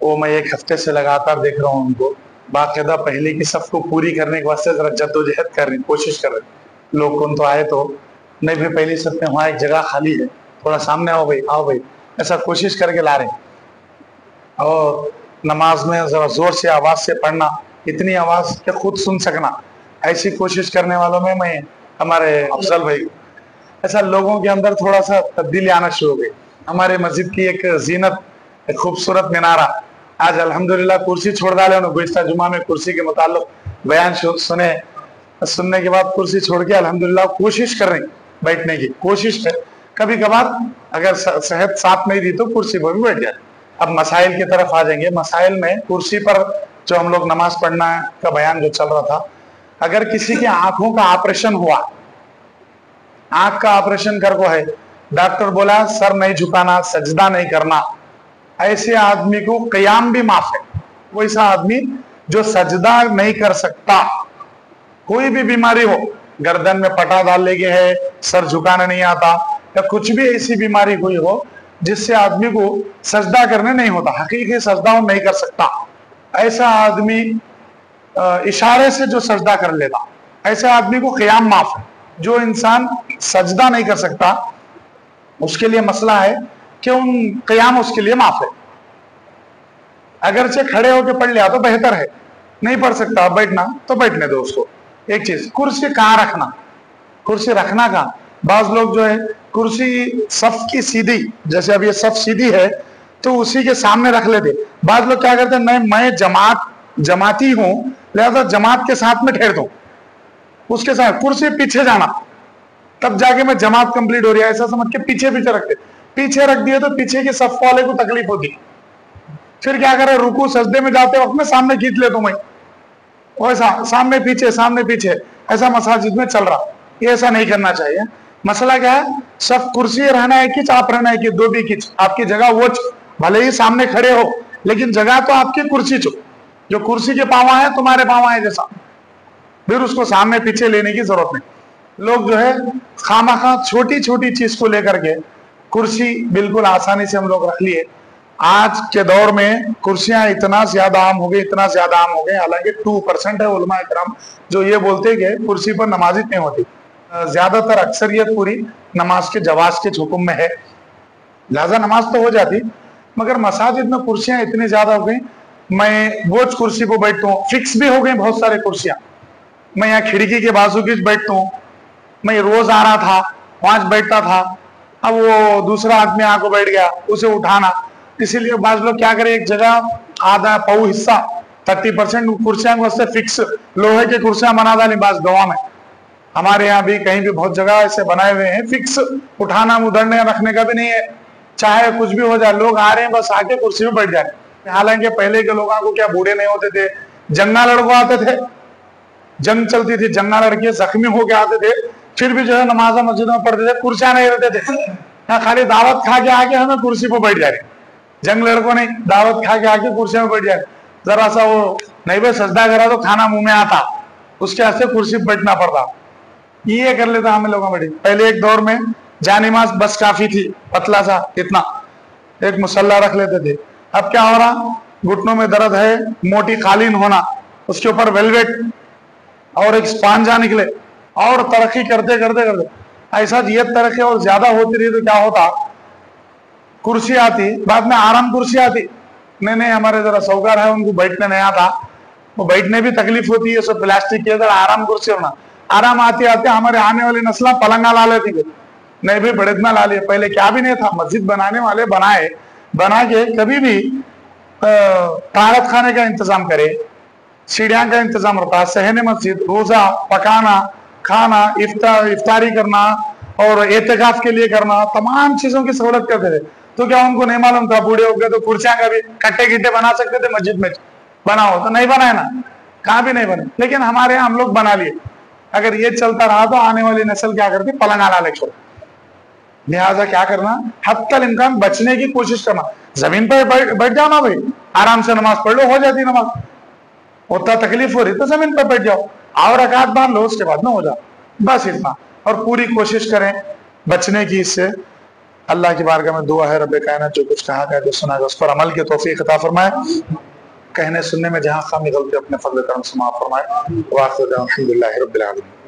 वो मैं एक हफ्ते से लगातार देख रहा हूँ उनको बाकायदा पहले की सफ को पूरी करने के वास्ते जरा जद्दोजहद कर रहे हैं, कोशिश कर रहे हैं। लोग कौन तो आए तो नहीं भाई पहली सफ में वहाँ एक जगह खाली है, थोड़ा सामने आओ भाई, आओ भाई, ऐसा कोशिश करके ला रहे हैं। और नमाज में जरा जोर से आवाज से पढ़ना, इतनी आवाज के खुद सुन सकना, ऐसी कोशिश करने वालों में मैं हमारे अफजल भाई, ऐसा लोगों के अंदर थोड़ा सा तब्दीली आना शुरू हो गई। हमारे मस्जिद की एक जीनत, एक खूबसूरत मीनारा, आज अल्हम्दुलिल्लाह कुर्सी छोड़ डाले उन्होंने। गुज़िश्ता जुमा में कुर्सी के मुताल्लिक बयान सुनने के बाद कुर्सी छोड़ के अल्हम्दुलिल्लाह कोशिश कर रही बैठने की, कोशिश है। कभी कभार अगर सेहत साथ नहीं दी तो कुर्सी पर भी बैठ जाए। अब मसाइल की तरफ आ जाएंगे। मसाइल में कुर्सी पर जो हम लोग नमाज पढ़ना का बयान जो चल रहा था, अगर किसी की आंखों का ऑपरेशन हुआ, आंख का ऑपरेशन कर को है, डॉक्टर बोला सर नहीं झुकाना, सजदा नहीं करना, ऐसे आदमी को क़याम भी माफ है। वैसा आदमी जो सजदा नहीं कर सकता, कोई भी बीमारी हो, गर्दन में पटा डाल ले गए है, सर झुकाना नहीं आता, या कुछ भी ऐसी बीमारी हुई हो जिससे आदमी को सजदा करने नहीं होता, हकीकी सजदा वो नहीं कर सकता, ऐसा आदमी इशारे से जो सजदा कर लेता, ऐसे आदमी को क़याम माफ है। जो इंसान सजदा नहीं कर सकता उसके लिए मसला है कि उन क़याम उसके लिए माफ है। अगरचे खड़े होकर पढ़ लिया तो बेहतर है, नहीं पढ़ सकता बैठना तो बैठने दो उसको। एक चीज, कुर्सी कहाँ रखना, कुर्सी रखना कहाँ। बाज लोग जो है कुर्सी सफ की सीधी, जैसे अब ये सफ सीधी है तो उसी के सामने रख लेते। बाज लोग क्या करते हैं, नहीं मैं जमाती हूं लिहाजा जमात के साथ में ठहर दूं, उसके साथ कुर्सी पीछे जाना, तब जाके मैं जमात कंप्लीट हो रही है ऐसा समझ के पीछे पीछे रखते। पीछे रख दिए तो पीछे के सफ वाले को तकलीफ होती, फिर क्या करे, रुकू सजदे में जाते वक्त में सामने खींच ले तो मैं, वैसा सामने पीछे ऐसा मसाजिद में चल रहा। ये ऐसा नहीं करना चाहिए। मसला क्या है, सब कुर्सी रहना है कि आप रहना है कि दो भी खींच, आपकी जगह वो भले ही सामने खड़े हो लेकिन जगह तो आपकी कुर्सी जो कुर्सी के पावा है तुम्हारे पावा है जैसा, फिर उसको सामने पीछे लेने की जरूरत नहीं। लोग जो है खामखा छोटी छोटी चीज को लेकर के कुर्सी बिल्कुल आसानी से हम लोग रख लिए। आज के दौर में कुर्सियां इतना ज्यादा आम हो गई, इतना ज्यादा आम हो गए, हालांकि 2% है उलमा इकराम जो ये बोलते हैं कि कुर्सी पर नमाज नहीं होती। ज्यादातर अक्सरियत पूरी नमाज के जवाज के हुक्म में है, लिहाजा नमाज तो हो जाती, मगर मसाजिद में कुर्सियां इतनी ज्यादा हो गई। मैं बोझ कुर्सी पर बैठता हूँ, फिक्स भी हो गई बहुत सारी कुर्सियां। मैं यहाँ खिड़की के बाजू की बैठता हूँ, मैं रोज आ रहा था वहां बैठता था, अब वो दूसरा आदमी आके बैठ गया, उसे उठाना, इसीलिए बाज लोग क्या करें, एक जगह आधा पऊ हिस्सा 30% कुर्सियां वास्ते फिक्स लोहे की कुर्सियां बना डाली। बाज गवा में हमारे यहाँ भी कहीं भी बहुत जगह ऐसे बनाए हुए हैं, फिक्स उठाना उधरने रखने का भी नहीं है, चाहे कुछ भी हो जाए, लोग आ रहे हैं बस आके कुर्सी में बैठ जाए। हालांकि पहले के लोगों को क्या बूढ़े नहीं होते थे, जंगा लड़को आते थे, जंग चलती थी, जंगा लड़के जख्मी होके आते थे, फिर भी जो है नमाज मस्जिद में पढ़ते थे, कुर्सियां नहीं रहते थे। यहाँ खाली दावत खा के आके हमें कुर्सी पर बैठ जा रहे, जंग लड़कों नहीं, दावत खा के आके कुर्सी में बैठ जाए, जरा सा वो नहीं भाई सजदा करा तो खाना मुंह में आता, उसके वास्ते कुर्सी पर बैठना पड़ता, ये कर लेता हमें लोगों बैठे। पहले एक दौर में जानिमाज बस काफी थी, पतला सा इतना, एक मुसल्ला रख लेते थे। अब क्या हो रहा, घुटनों में दर्द है, मोटी कालीन होना, उसके ऊपर वेलवेट और एक स्पांजा निकले, और तरक्की करते करते करते ऐसा ये तरक्की और ज्यादा होती रही तो क्या होता, कुर्सी आती, बाद में आराम कुर्सी आती। नहीं हमारे जरा सौकार है उनको बैठने नहीं आता, वो बैठने भी तकलीफ होती है, सब प्लास्टिक के अंदर आराम कुर्सी होना। आराम आते आते हमारे आने वाली नस्ल पलंगा ला लेती थी, नहीं भाई बड़ेदना ला लिया। पहले क्या भी नहीं था, मस्जिद बनाने वाले बना के कभी भी तारत खाने का इंतजाम करे, सीढ़ियां का इंतजाम रहता, सहने मस्जिद, रोजा पकाना, खाना, इफ्तारी करना और एहतिकाफ के लिए करना, तमाम चीजों की सहूलत करते थे। तो क्या उनको नहीं मालूम था, बूढ़े हो गए तो कुर्सियां का भी कट्टे गिट्टे बना सकते थे मस्जिद में, बनाओ तो नहीं बनाए ना, कहाँ भी नहीं बने, लेकिन हमारे यहाँ हम लोग बना लिए। अगर ये चलता रहा तो आने वाली नस्ल क्या करती, पलंग आना ले छोड़। लिहाजा क्या करना, हत्तल इम्कान बचने की कोशिश करना, जमीन पर बैठ जाओ ना भाई, आराम से नमाज पढ़ लो, हो जाती नमाज। उतना तकलीफ हो रही तो जमीन पर बैठ जाओ, और रकात बांध लो, उसके बाद में हो जाओ, बस इतना। और पूरी कोशिश करें बचने की इससे। अल्लाह की बारगाह में दुआ है, रब कायनात जो कुछ कहा गया, जो सुना गया, उस पर अमल की तौफीक अता फरमाए। कहने सुनने में जहाँ खामी गलती अपने फजल करम से माफ फरमाए। वाखिर दाअवाना अल्हम्दुलिल्लाहि रब्बिल आलमीन।